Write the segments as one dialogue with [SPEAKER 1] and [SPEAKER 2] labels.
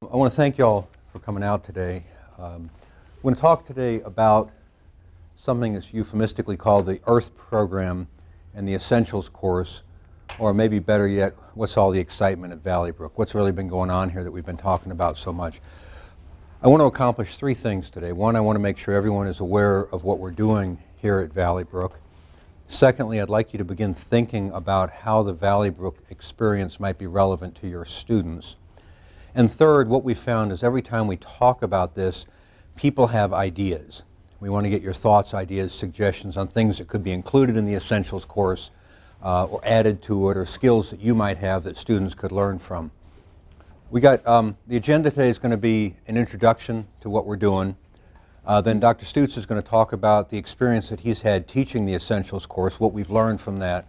[SPEAKER 1] I want to thank y'all for coming out today. I'm going to talk today about something that's euphemistically called the Earth Program and the Essentials course, or maybe better yet, what's all the excitement at Valleybrook? What's really been going on here that we've been talking about so much? I want to accomplish three things today. One, I want to make sure everyone is aware of what we're doing here at Valleybrook. Secondly, I'd like you to begin thinking about how the Valleybrook experience might be relevant to your students. And third, what we found is every time we talk about this, people have ideas. We want to get your thoughts, ideas, suggestions on things that could be included in the Essentials course or added to it, or skills that you might have that students could learn from. We got, the agenda today is going to be an introduction to what we're doing. Then Dr. Stutz is going to talk about the experience that he's had teaching the Essentials course, what we've learned from that.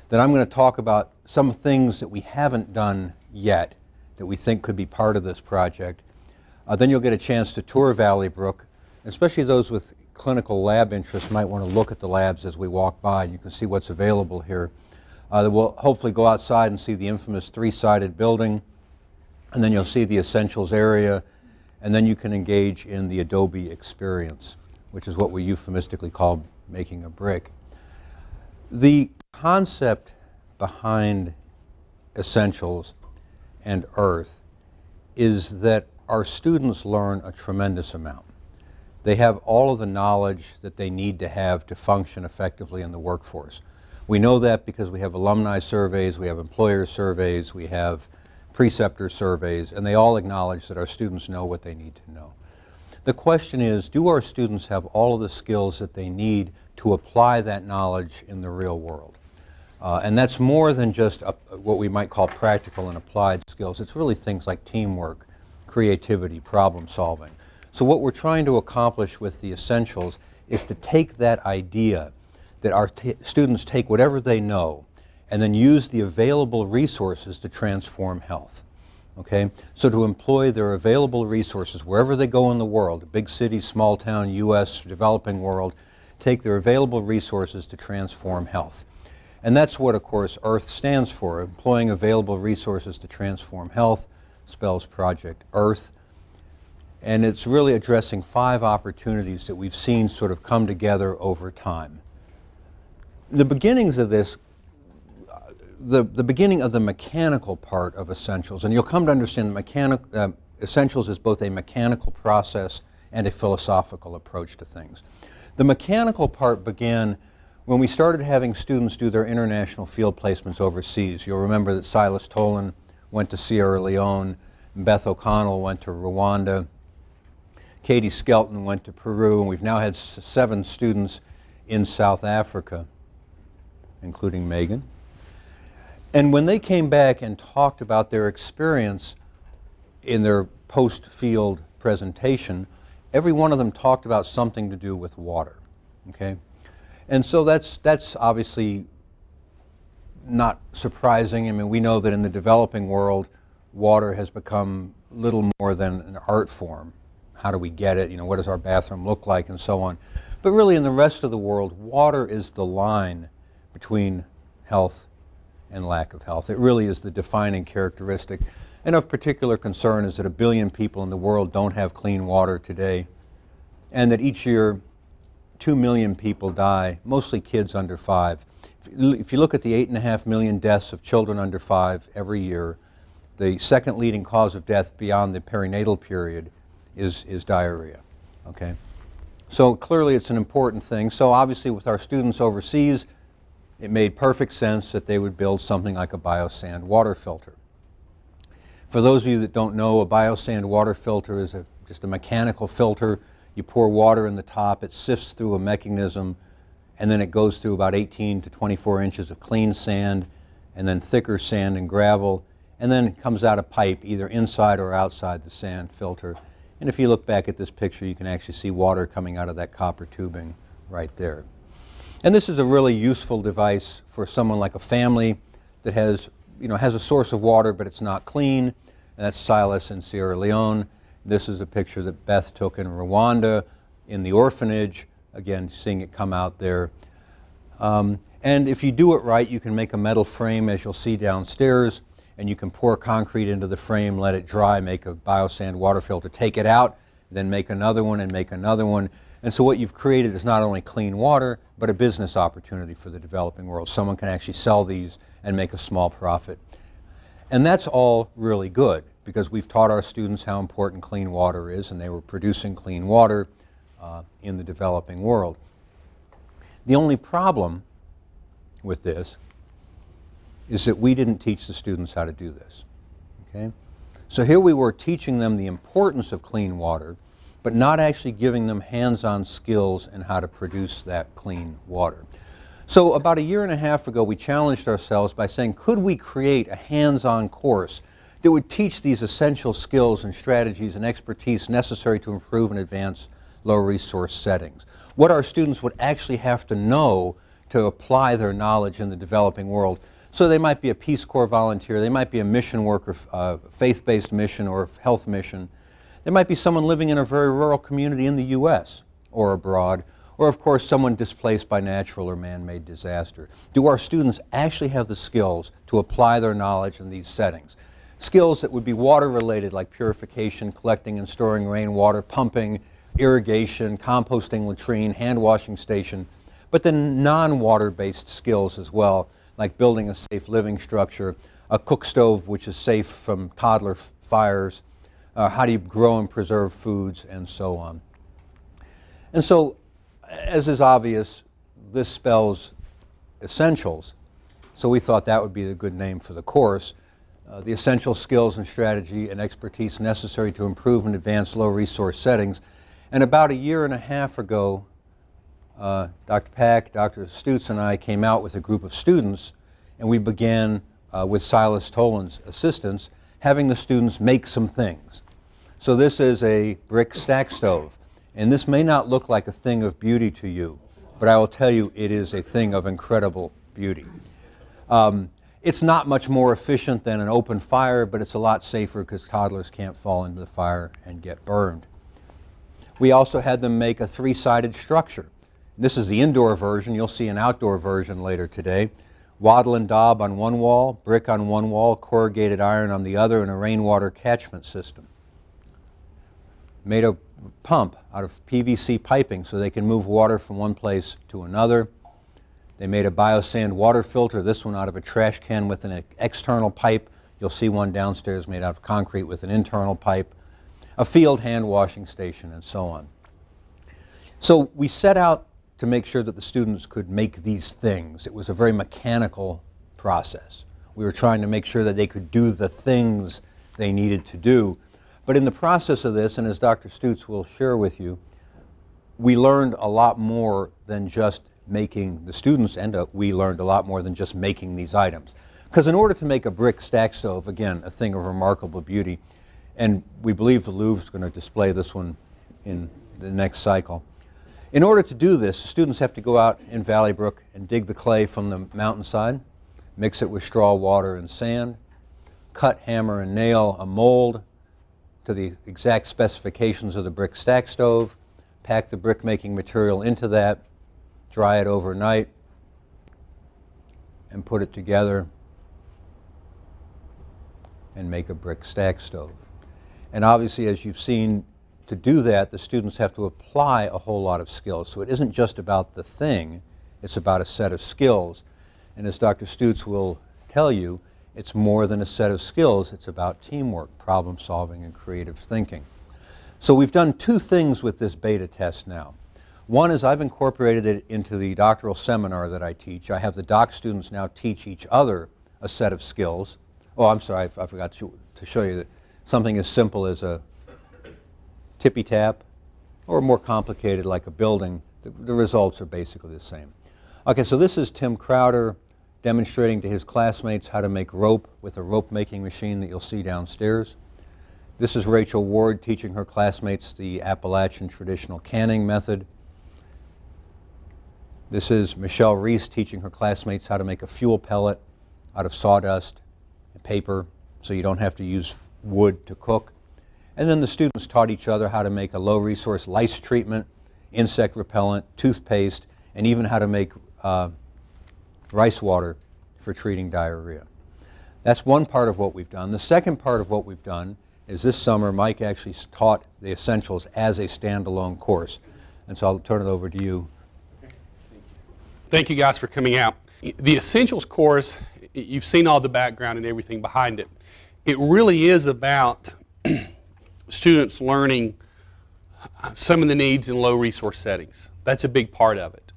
[SPEAKER 1] Then I'm going to talk about some things that we haven't done yet that we think could be part of this project. Then you'll get a chance to tour Valleybrook, especially those with clinical lab interests might want to look at the labs as we walk by, and you can see what's available here. We'll hopefully go outside and see the infamous three-sided building, and then you'll see the Essentials area, and then you can engage in the Adobe experience, which is what we euphemistically call making a brick. The concept behind Essentials and Earth is that our students learn a tremendous amount. They have all of the knowledge that they need to have to function effectively in the workforce. We know that because we have alumni surveys, we have employer surveys, we have preceptor surveys, and they all acknowledge that our students know what they need to know. The question is, do our students have all of the skills that they need to apply that knowledge in the real world? And that's more than just what we might call practical and applied skills. It's really things like teamwork, creativity, problem solving. So what we're trying to accomplish with the Essentials is to take that idea that our students take whatever they know and then use the available resources to transform health. Okay? So to employ their available resources wherever they go in the world, big city, small town, US, developing world, take their available resources to transform health. And that's what, of course, Earth stands for. Employing available resources to transform health spells Project Earth. And it's really addressing 5 opportunities that we've seen sort of come together over time. The beginnings of this, the beginning of the mechanical part of Essentials, and you'll come to understand Essentials is both a mechanical process and a philosophical approach to things. The mechanical part began when we started having students do their international field placements overseas. You'll remember that Silas Tolan went to Sierra Leone, Beth O'Connell went to Rwanda, Katie Skelton went to Peru, and we've now had 7 students in South Africa, including Megan. And when they came back and talked about their experience in their post-field presentation, every one of them talked about something to do with water, okay? And so that's obviously not surprising. I mean, we know that in the developing world, water has become little more than an art form. How do we get it? You know, what does our bathroom look like, and so on. But really, in the rest of the world, water is the line between health and lack of health. It really is the defining characteristic. And of particular concern is that 1 billion people in the world don't have clean water today, and that each year 2 million people die, mostly kids under 5. If you look at the 8.5 million deaths of children under 5 every year, the second leading cause of death beyond the perinatal period is diarrhea. Okay? So clearly it's an important thing. So obviously with our students overseas, it made perfect sense that they would build something like a biosand water filter. For those of you that don't know, a biosand water filter is just a mechanical filter. You pour water in the top, it sifts through a mechanism, and then it goes through about 18 to 24 inches of clean sand, and then thicker sand and gravel, and then it comes out a pipe either inside or outside the sand filter. And if you look back at this picture, you can actually see water coming out of that copper tubing right there. And this is a really useful device for someone like a family that has a source of water, but it's not clean. And that's Silas in Sierra Leone. This is a picture that Beth took in Rwanda in the orphanage. Again, seeing it come out there. And if you do it right, you can make a metal frame, as you'll see downstairs, and you can pour concrete into the frame, let it dry, make a biosand water filter, take it out, then make another one and make another one. And so what you've created is not only clean water, but a business opportunity for the developing world. Someone can actually sell these and make a small profit. And that's all really good, because we've taught our students how important clean water is, and they were producing clean water in the developing world. The only problem with this is that we didn't teach the students how to do this. Okay? So here we were teaching them the importance of clean water, but not actually giving them hands-on skills in how to produce that clean water. So about 1.5 years ago, we challenged ourselves by saying, could we create a hands-on course that would teach these essential skills and strategies and expertise necessary to improve and advance low-resource settings? What our students would actually have to know to apply their knowledge in the developing world. So they might be a Peace Corps volunteer, they might be a mission worker, faith-based mission or health mission. There might be someone living in a very rural community in the U.S. or abroad, or of course someone displaced by natural or man-made disaster. Do our students actually have the skills to apply their knowledge in these settings? Skills that would be water-related, like purification, collecting and storing rainwater, pumping, irrigation, composting latrine, hand-washing station, but then non-water-based skills as well, like building a safe living structure, a cook stove which is safe from toddler fires, how do you grow and preserve foods, and so on. And so, as is obvious, this spells essentials, so we thought that would be a good name for the course. The essential skills and strategy and expertise necessary to improve and advance low-resource settings. And about 1.5 years ago, Dr. Pack, Dr. Stutz, and I came out with a group of students, and we began, with Silas Toland's assistance, having the students make some things. So this is a brick stack stove, and this may not look like a thing of beauty to you, but I will tell you it is a thing of incredible beauty. It's not much more efficient than an open fire, but it's a lot safer because toddlers can't fall into the fire and get burned. We also had them make a 3-sided structure. This is the indoor version. You'll see an outdoor version later today. Wattle and daub on one wall, brick on one wall, corrugated iron on the other, and a rainwater catchment system. Made a pump out of PVC piping so they can move water from one place to another. They made a biosand water filter, this one out of a trash can with an external pipe. You'll see one downstairs made out of concrete with an internal pipe. A field hand washing station, and so on. So we set out to make sure that the students could make these things. It was a very mechanical process. We were trying to make sure that they could do the things they needed to do. But in the process of this, and as Dr. Stutz will share with you, we learned a lot more than just making the students, and we learned a lot more than just making these items. Because in order to make a brick stack stove, again, a thing of remarkable beauty, and we believe the Louvre is going to display this one in the next cycle. In order to do this, the students have to go out in Valleybrook and dig the clay from the mountainside, mix it with straw, water, and sand, cut, hammer, and nail a mold to the exact specifications of the brick stack stove, pack the brick-making material into that, dry it overnight, and put it together and make a brick stack stove. And obviously, as you've seen, to do that, the students have to apply a whole lot of skills. So it isn't just about the thing, it's about a set of skills. And as Dr. Stutz will tell you, it's more than a set of skills, it's about teamwork, problem solving, and creative thinking. So we've done 2 things with this beta test now. One is I've incorporated it into the doctoral seminar that I teach. I have the doc students now teach each other a set of skills. Oh, I'm sorry, I forgot to show you that something as simple as a tippy tap, or more complicated like a building. The results are basically the same. Okay, so this is Tim Crowder demonstrating to his classmates how to make rope with a rope making machine that you'll see downstairs. This is Rachel Ward teaching her classmates the Appalachian traditional canning method. This is Michelle Reese teaching her classmates how to make a fuel pellet out of sawdust and paper so you don't have to use wood to cook. And then the students taught each other how to make a low-resource lice treatment, insect repellent, toothpaste, and even how to make rice water for treating diarrhea. That's one part of what we've done. The second part of what we've done is this summer Mike actually taught the Essentials as a standalone course. And so I'll turn it over to you.
[SPEAKER 2] Thank you guys for coming out. The Essentials course, you've seen all the background and everything behind it. It really is about students learning some of the needs in low resource settings. That's a big part of it.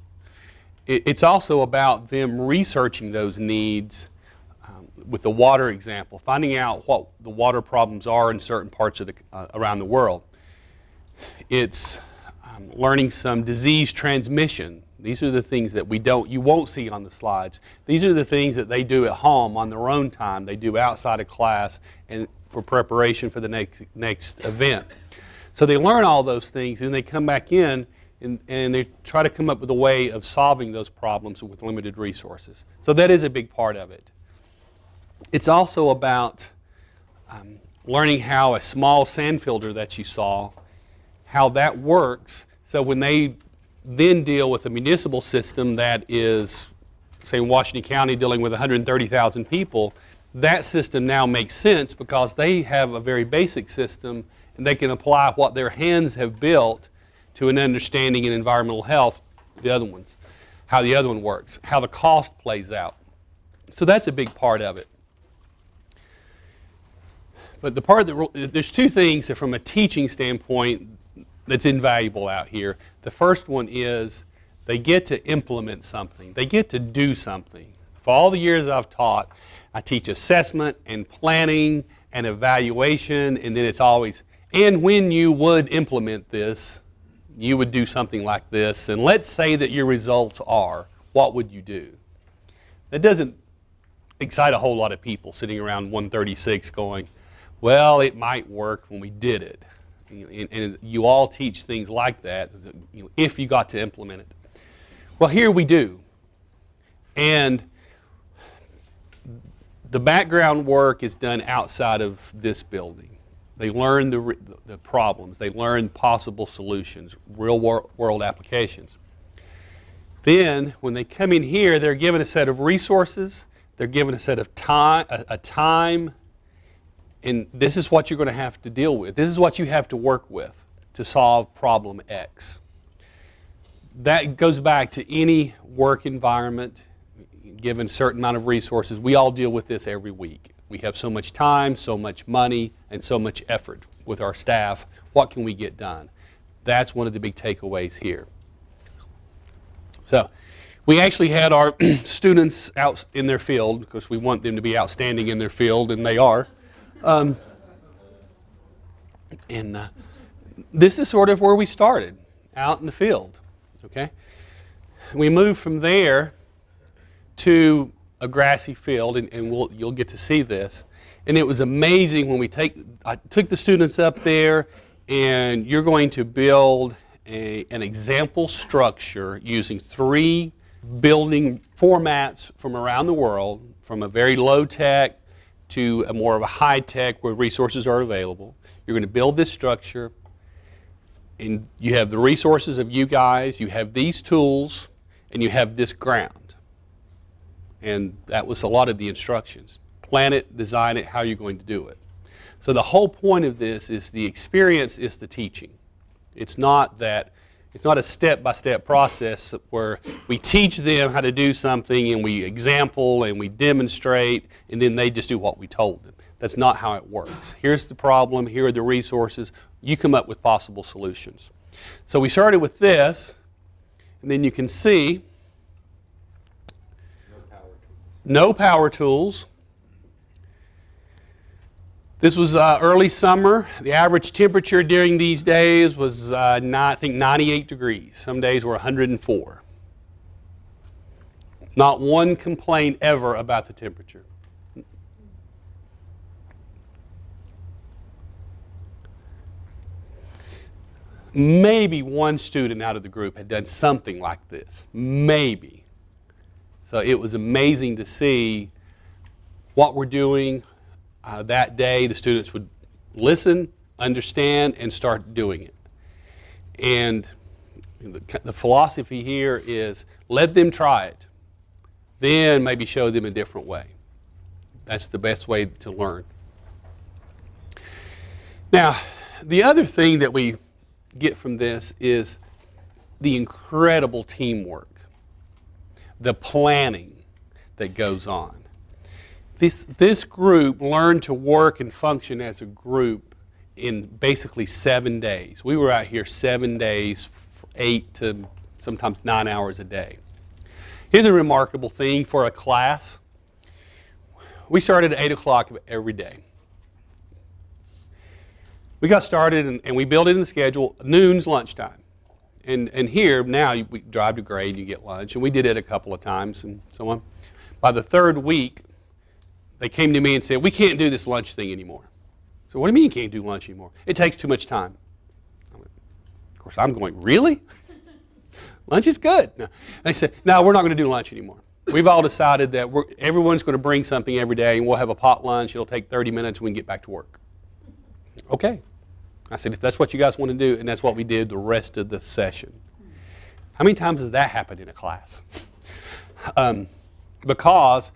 [SPEAKER 2] It's also about them researching those needs with the water example, finding out what the water problems are in certain parts of around the world. It's learning some disease transmission. These are the things that you won't see on the slides. These are the things that they do at home on their own time. They do outside of class and for preparation for the next event. So they learn all those things and they come back in and they try to come up with a way of solving those problems with limited resources. So that is a big part of it. It's also about learning how a small sand filter that you saw, how that works. So when they then deal with a municipal system that is, say, in Washington County dealing with 130,000 people, that system now makes sense because they have a very basic system and they can apply what their hands have built to an understanding in environmental health, the other ones, how the other one works, how the cost plays out. So that's a big part of it. But the part that, there's two things that from a teaching standpoint that's invaluable out here. The first one is they get to implement something. They get to do something. For all the years I've taught, I teach assessment and planning and evaluation, and then it's always, and when you would implement this, you would do something like this, and let's say that your results are, what would you do? That doesn't excite a whole lot of people sitting around 136 going, well, it might work when we did it. And you all teach things like that, if you got to implement it. Well, here we do. And the background work is done outside of this building. They learn the problems. They learn possible solutions, real world applications. Then, when they come in here, they're given a set of resources. They're given a set of time. And this is what you're going to have to deal with. This is what you have to work with to solve problem X. That goes back to any work environment, given a certain amount of resources. We all deal with this every week. We have so much time, so much money, and so much effort with our staff. What can we get done? That's one of the big takeaways here. So we actually had our students out in their field because we want them to be outstanding in their field, and they are. This is sort of where we started, out in the field. Okay, we moved from there to a grassy field, and you'll get to see this. And it was amazing when I took the students up there, and you're going to build an example structure using 3 building formats from around the world, from a very low tech to a more of a high tech where resources are available. You're going to build this structure, and you have the resources of you guys, you have these tools, and you have this ground. And that was a lot of the instructions. Plan it, design it, how you're going to do it. So the whole point of this is the experience is the teaching. It's not a step-by-step process where we teach them how to do something and we example and we demonstrate and then they just do what we told them. That's not how it works. Here's the problem, here are the resources, you come up with possible solutions. So we started with this, and then you can see no power tools. This was early summer. The average temperature during these days was, I think, 98 degrees. Some days were 104. Not one complaint ever about the temperature. Maybe one student out of the group had done something like this. Maybe. So it was amazing to see what we're doing. That day, the students would listen, understand, and start doing it. And the philosophy here is let them try it, then maybe show them a different way. That's the best way to learn. Now, the other thing that we get from this is the incredible teamwork, the planning that goes on. This group learned to work and function as a group in basically 7 days. We were out here 7 days, 8 to sometimes 9 hours a day. Here's a remarkable thing for a class. We started at 8 o'clock every day. We got started and we built it in the schedule, noon's lunchtime. And here, now, we drive to grade, you get lunch, and we did it a couple of times and so on. By the third week, they came to me and said, we can't do this lunch thing anymore. So what do you mean you can't do lunch anymore? It takes too much time. Of course, I'm going, really? Lunch is good. No. They said, no, we're not going to do lunch anymore. We've all decided that everyone's going to bring something every day, and we'll have a pot lunch. It'll take 30 minutes, and we can get back to work. Okay. I said, if that's what you guys want to do, and that's what we did the rest of the session. How many times has that happened in a class? Because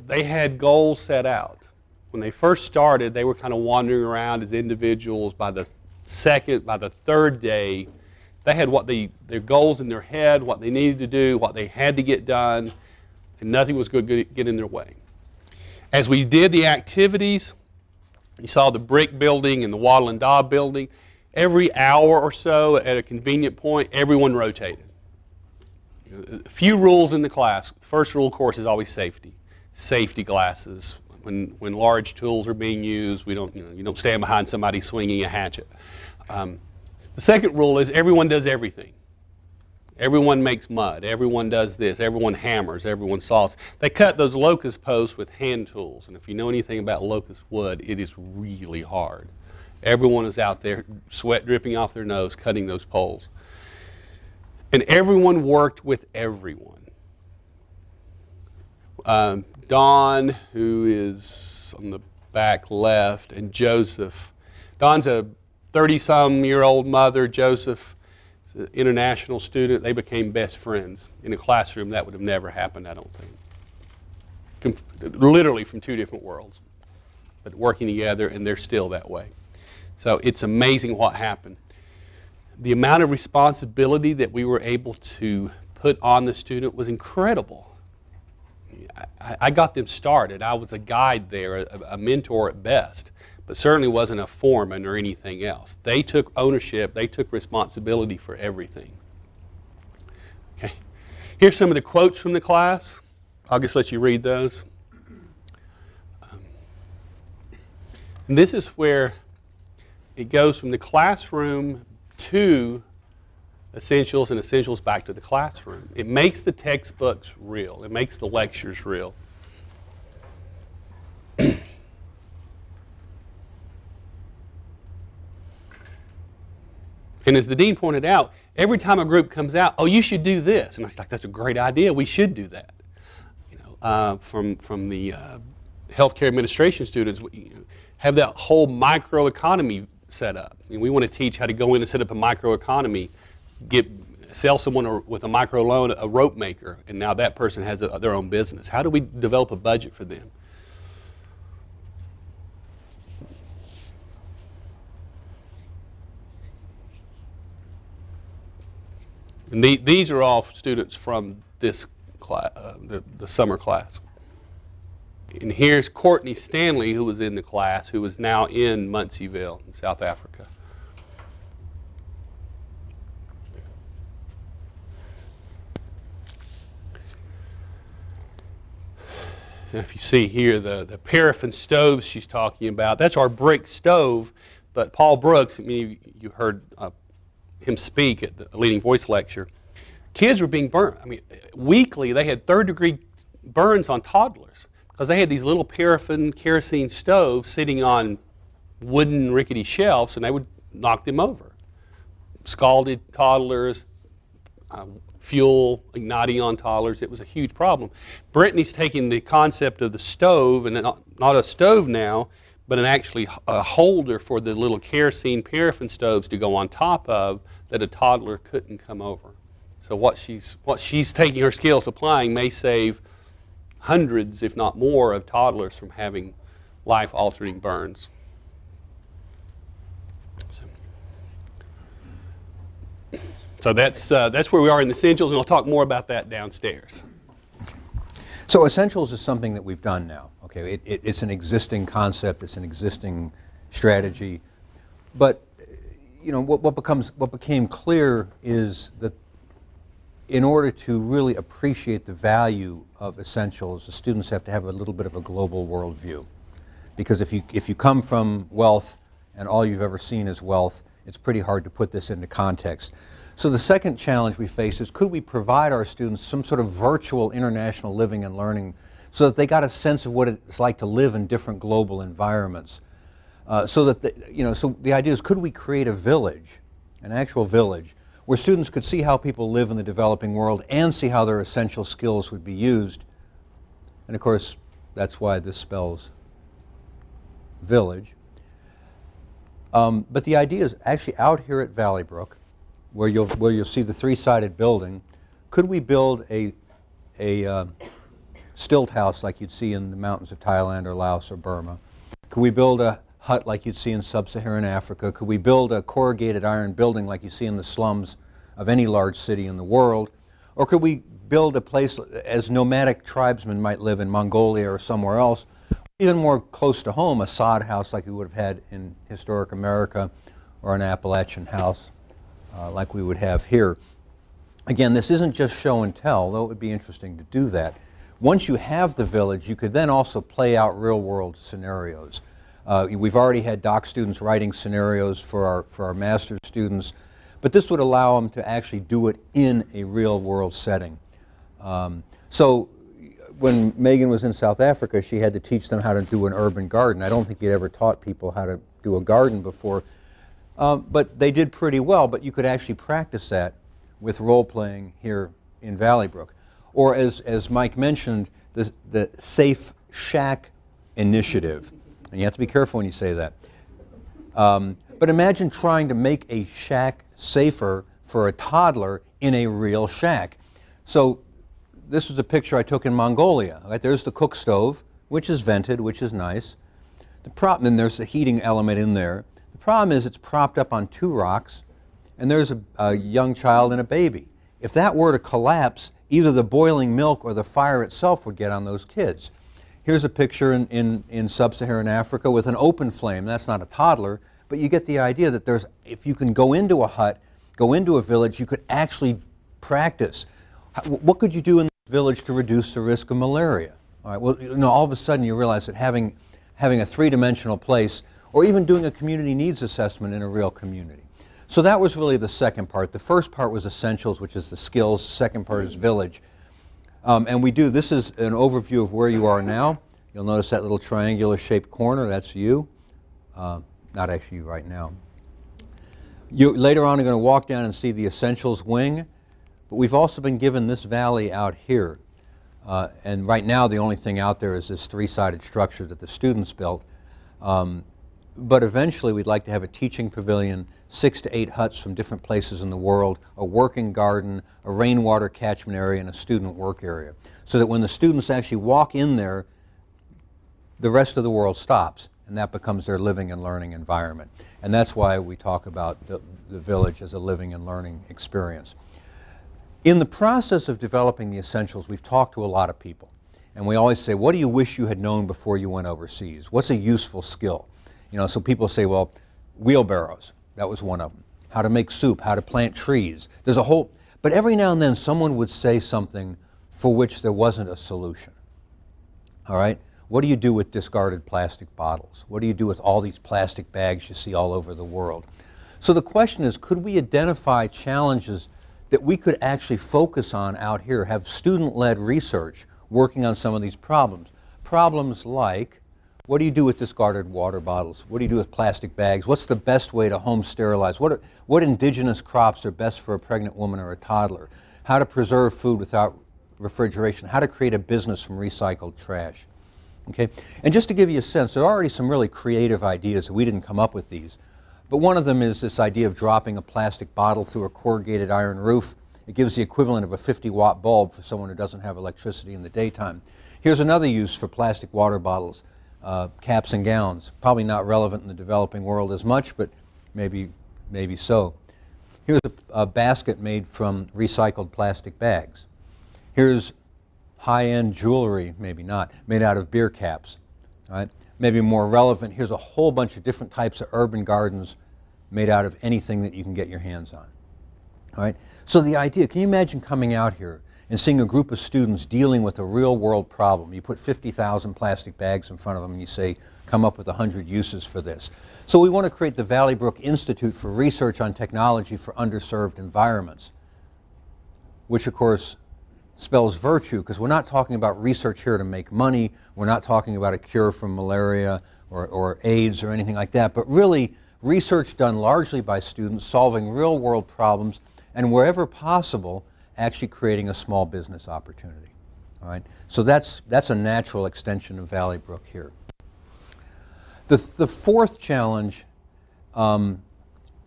[SPEAKER 2] they had goals set out. When they first started, they were kind of wandering around as individuals. By the third day, they had their goals in their head, what they needed to do, what they had to get done, and nothing was going to get in their way. As we did the activities, you saw the brick building and the wattle and daub building. Every hour or so at a convenient point, everyone rotated. A few rules in the class. The first rule, of course, is always safety. Safety glasses. When large tools are being used, you don't stand behind somebody swinging a hatchet. The second rule is everyone does everything. Everyone makes mud. Everyone does this. Everyone hammers. Everyone saws. They cut those locust posts with hand tools. And if you know anything about locust wood, it is really hard. Everyone is out there, sweat dripping off their nose, cutting those poles. And everyone worked with everyone. Dawn, who is on the back left, and Joseph. Dawn's a 30-some-year-old mother. Joseph is an international student. They became best friends. In a classroom, that would have never happened, I don't think. Literally from two different worlds, but working together, and they're still that way. So it's amazing what happened. The amount of responsibility that we were able to put on the student was incredible. I got them started. I was a guide there, a mentor at best, but certainly wasn't a foreman or anything else. They took ownership. They took responsibility for everything. Okay. Here's some of the quotes from the class. I'll just let you read those. And this is where it goes from the classroom to essentials and essentials back to the classroom. It makes the textbooks real. It makes the lectures real. And as the dean pointed out, every time a group comes out, oh, you should do this. And I was like, that's a great idea. We should do that. From the healthcare administration students, have that whole microeconomy set up. We want to teach how to go in and set up a microeconomy, sell someone with a micro loan a rope maker, and now that person has their own business. How do we develop a budget for them? And these are all students from this class, the summer class. And here's Courtney Stanley, who was in the class, who is now in Muncieville in South Africa. And if you see here the paraffin stoves she's talking about, that's our brick stove. But Paul Brooks, you heard him speak at the Leading Voice lecture. Kids were being burnt. Weekly they had third-degree burns on toddlers because they had these little paraffin kerosene stoves sitting on wooden rickety shelves, and they would knock them over. Scalded toddlers, fuel igniting on toddlers. It was a huge problem. Brittany's taking the concept of the stove, and not a stove now, but actually a holder for the little kerosene paraffin stoves to go on top of that a toddler couldn't come over. So what she's taking her skills applying may save hundreds, if not more, of toddlers from having life-altering burns. So that's where we are in the essentials, and I'll talk more about that downstairs.
[SPEAKER 1] So essentials is something that we've done now. Okay, it's an existing concept, it's an existing strategy, but what became clear is that in order to really appreciate the value of essentials, the students have to have a little bit of a global worldview, because if you come from wealth and all you've ever seen is wealth, it's pretty hard to put this into context. So the second challenge we face is, could we provide our students some sort of virtual international living and learning so that they got a sense of what it's like to live in different global environments? So the idea is, could we create a village, an actual village, where students could see how people live in the developing world and see how their essential skills would be used? And of course, that's why this spells village. But the idea is actually out here at Valleybrook, where you'll see the three-sided building. Could we build a stilt house like you'd see in the mountains of Thailand or Laos or Burma? Could we build a hut like you'd see in sub-Saharan Africa? Could we build a corrugated iron building like you see in the slums of any large city in the world? Or could we build a place as nomadic tribesmen might live in Mongolia or somewhere else, even more close to home, a sod house like we would have had in historic America, or an Appalachian house like we would have here? Again, this isn't just show and tell, though it would be interesting to do that. Once you have the village, you could then also play out real-world scenarios. We've already had doc students writing scenarios for our master's students, but this would allow them to actually do it in a real-world setting. So when Megan was in South Africa, she had to teach them how to do an urban garden. I don't think you'd ever taught people how to do a garden before, but they did pretty well. But you could actually practice that with role-playing here in Valleybrook. Or as Mike mentioned, the Safe Shack initiative. And you have to be careful when you say that. But imagine trying to make a shack safer for a toddler in a real shack. So this was a picture I took in Mongolia. Right? There's the cook stove, which is vented, which is nice. The problem, and there's a heating element in there. The problem is it's propped up on two rocks, and there's a young child and a baby. If that were to collapse, either the boiling milk or the fire itself would get on those kids. Here's a picture in sub-Saharan Africa with an open flame. That's not a toddler, but you get the idea that if you can go into a hut, go into a village, you could actually practice. What could you do in this village to reduce the risk of malaria? All right, well, all of a sudden you realize that having a three-dimensional place, or even doing a community needs assessment in a real community. So that was really the second part. The first part was essentials, which is the skills. The second part is village. And this is an overview of where you are now. You'll notice that little triangular shaped corner, that's you. Not actually you right now. Later on, you're going to walk down and see the essentials wing. But we've also been given this valley out here. And right now, the only thing out there is this three-sided structure that the students built. But eventually, we'd like to have a teaching pavilion, 6 to 8 huts from different places in the world, a working garden, a rainwater catchment area, and a student work area. So that when the students actually walk in there, the rest of the world stops, and that becomes their living and learning environment. And that's why we talk about the village as a living and learning experience. In the process of developing the essentials, we've talked to a lot of people. And we always say, what do you wish you had known before you went overseas? What's a useful skill? So people say, well, wheelbarrows. That was one of them. How to make soup, how to plant trees. There's a whole, but every now and then someone would say something for which there wasn't a solution. All right? What do you do with discarded plastic bottles? What do you do with all these plastic bags you see all over the world? So the question is, could we identify challenges that we could actually focus on out here, have student-led research working on some of these problems? Problems like, what do you do with discarded water bottles? What do you do with plastic bags? What's the best way to home sterilize? What indigenous crops are best for a pregnant woman or a toddler? How to preserve food without refrigeration? How to create a business from recycled trash? Okay? And just to give you a sense, there are already some really creative ideas. We didn't come up with these. But one of them is this idea of dropping a plastic bottle through a corrugated iron roof. It gives the equivalent of a 50-watt bulb for someone who doesn't have electricity in the daytime. Here's another use for plastic water bottles, caps and gowns. Probably not relevant in the developing world as much, but maybe so. Here's a basket made from recycled plastic bags. Here's high-end jewelry, maybe not, made out of beer caps. Right? Maybe more relevant, here's a whole bunch of different types of urban gardens made out of anything that you can get your hands on. All right? So the idea, can you imagine coming out here and seeing a group of students dealing with a real-world problem? You put 50,000 plastic bags in front of them and you say, come up with 100 uses for this. So we want to create the Valleybrook Institute for Research on Technology for Underserved Environments, which of course spells virtue, because we're not talking about research here to make money. We're not talking about a cure for malaria or AIDS or anything like that, but really research done largely by students solving real-world problems and wherever possible actually creating a small business opportunity. All right? So that's a natural extension of Valleybrook here. The fourth challenge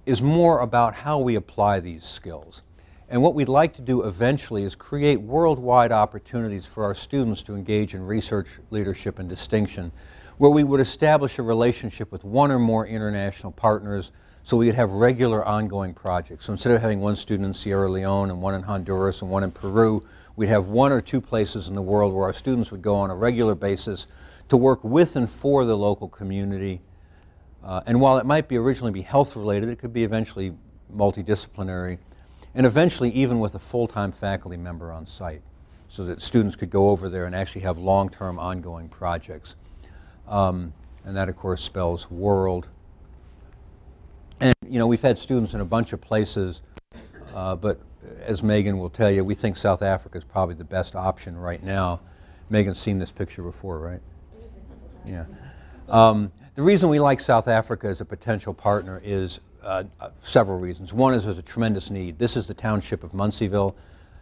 [SPEAKER 1] is more about how we apply these skills. And what we'd like to do eventually is create worldwide opportunities for our students to engage in research, leadership, and distinction, where we would establish a relationship with one or more international partners so we would have regular ongoing projects. So instead of having one student in Sierra Leone and one in Honduras and one in Peru, we'd have one or two places in the world where our students would go on a regular basis to work with and for the local community. And while it might originally be health related, it could be eventually multidisciplinary, and eventually even with a full-time faculty member on site, so that students could go over there and actually have long-term ongoing projects. And that of course spells world. And you know, we've had students in a bunch of places, but as Megan will tell you, we think South Africa is probably the best option right now. Megan's seen this picture before, right? Yeah. The reason we like South Africa as a potential partner is several reasons. One is there's a tremendous need. This is the township of Muncieville,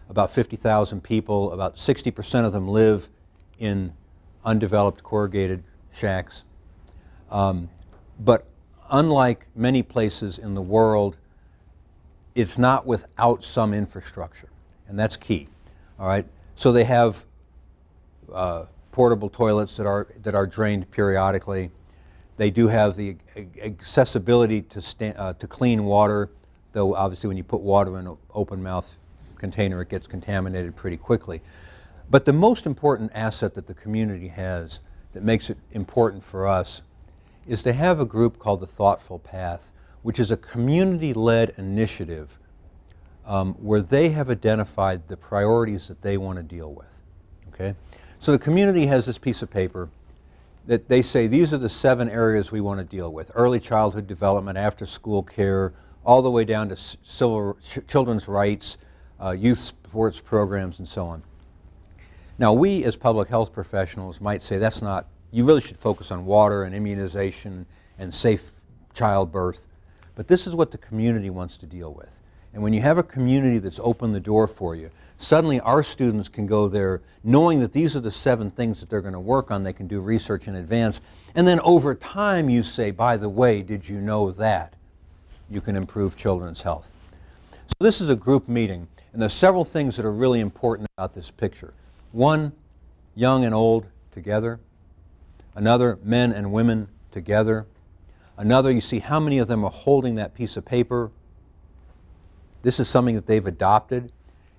[SPEAKER 1] about 50,000 people, about 60% of them live in undeveloped corrugated shacks. But unlike many places in the world, it's not without some infrastructure, and that's key. All right, so they have portable toilets that are drained periodically. They do have the accessibility to clean water, though obviously when you put water in an open mouth container, it gets contaminated pretty quickly. But the most important asset that the community has that makes it important for us is to have a group called the Thoughtful Path, which is a community-led initiative where they have identified the priorities that they want to deal with. Okay? So the community has this piece of paper that they say these are the 7 areas we want to deal with: early childhood development, after-school care, all the way down to children's rights, youth sports programs, and so on. Now we as public health professionals might say that's not, you really should focus on water and immunization and safe childbirth, but this is what the community wants to deal with. And when you have a community that's opened the door for you, suddenly our students can go there knowing that these are the 7 things that they're going to work on. They can do research in advance. And then over time you say, by the way, did you know that? You can improve children's health. So this is a group meeting, and there's several things that are really important about this picture. One, young and old together. Another, men and women together. Another, you see how many of them are holding that piece of paper. This is something that they've adopted.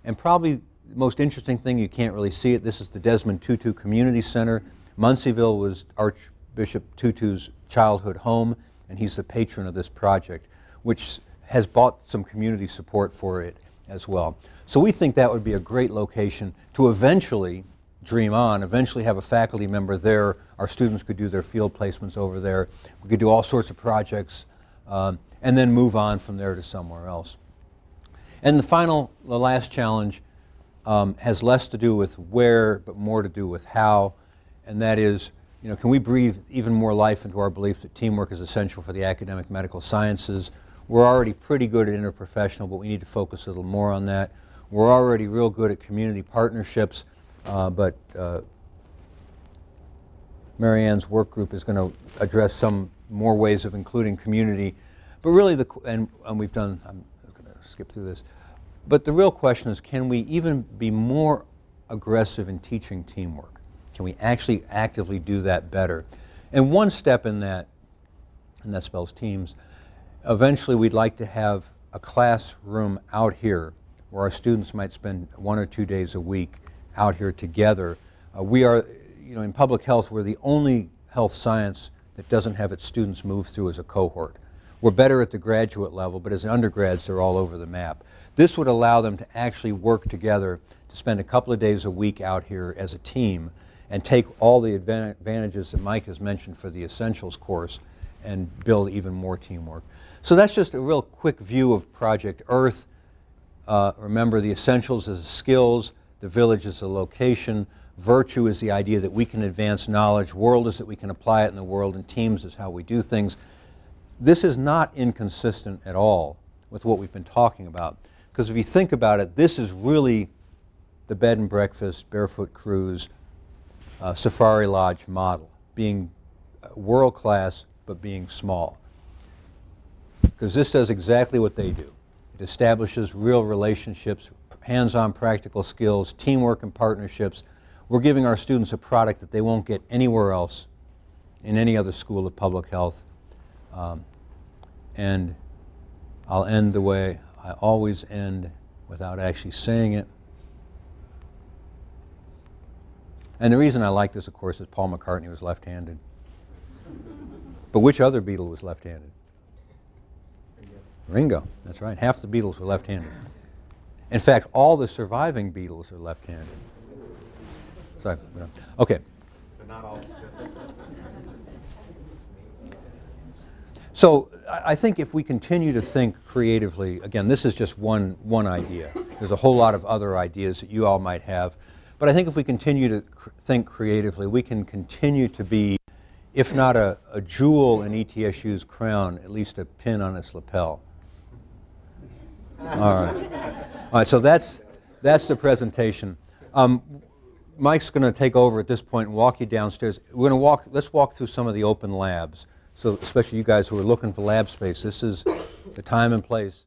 [SPEAKER 1] And probably the most interesting thing, you can't really see it, this is the Desmond Tutu Community Center. Muncieville was Archbishop Tutu's childhood home, and he's the patron of this project, which has bought some community support for it as well. So we think that would be a great location to eventually dream on, eventually have a faculty member there. Our students could do their field placements over there. We could do all sorts of projects and then move on from there to somewhere else. And the last challenge has less to do with where, but more to do with how, and that is, you know, can we breathe even more life into our belief that teamwork is essential for the academic medical sciences? We're already pretty good at interprofessional, but we need to focus a little more on that. We're already real good at community partnerships, but Mary Ann's work group is going to address some more ways of including community. But really, and we've done, I'm going to skip through this, but the real question is, can we even be more aggressive in teaching teamwork? Can we actually actively do that better? And one step in that, and that spells teams, eventually we'd like to have a classroom out here where our students might spend 1 or 2 days a week out here together. We are, in public health, we're the only health science that doesn't have its students move through as a cohort. We're better at the graduate level, but as undergrads, they're all over the map. This would allow them to actually work together to spend a couple of days a week out here as a team and take all the advantages that Mike has mentioned for the Essentials course and build even more teamwork. So that's just a real quick view of Project Earth. Remember, the Essentials is the skills, the Village is the location, Virtue is the idea that we can advance knowledge, World is that we can apply it in the world, and Teams is how we do things. This is not inconsistent at all with what we've been talking about, because if you think about it, this is really the bed and breakfast, barefoot cruise, safari lodge model, being world-class but being small. Because this does exactly what they do. It establishes real relationships, hands-on practical skills, teamwork and partnerships. We're giving our students a product that they won't get anywhere else in any other school of public health. And I'll end the way I always end without actually saying it. And the reason I like this, of course, is Paul McCartney was left-handed. But which other Beatle was left-handed? Ringo, that's right. Half the Beatles were left-handed. In fact, all the surviving Beatles are left-handed. Sorry. Okay.
[SPEAKER 3] But not all successful.
[SPEAKER 1] So I think if we continue to think creatively, again, this is just one idea. There's a whole lot of other ideas that you all might have. But I think if we continue to think creatively, we can continue to be, if not a jewel in ETSU's crown, at least a pin on its lapel. All right, so that's the presentation. Mike's going to take over at this point and walk you downstairs. Let's walk through some of the open labs. So especially you guys who are looking for lab space, this is the time and place.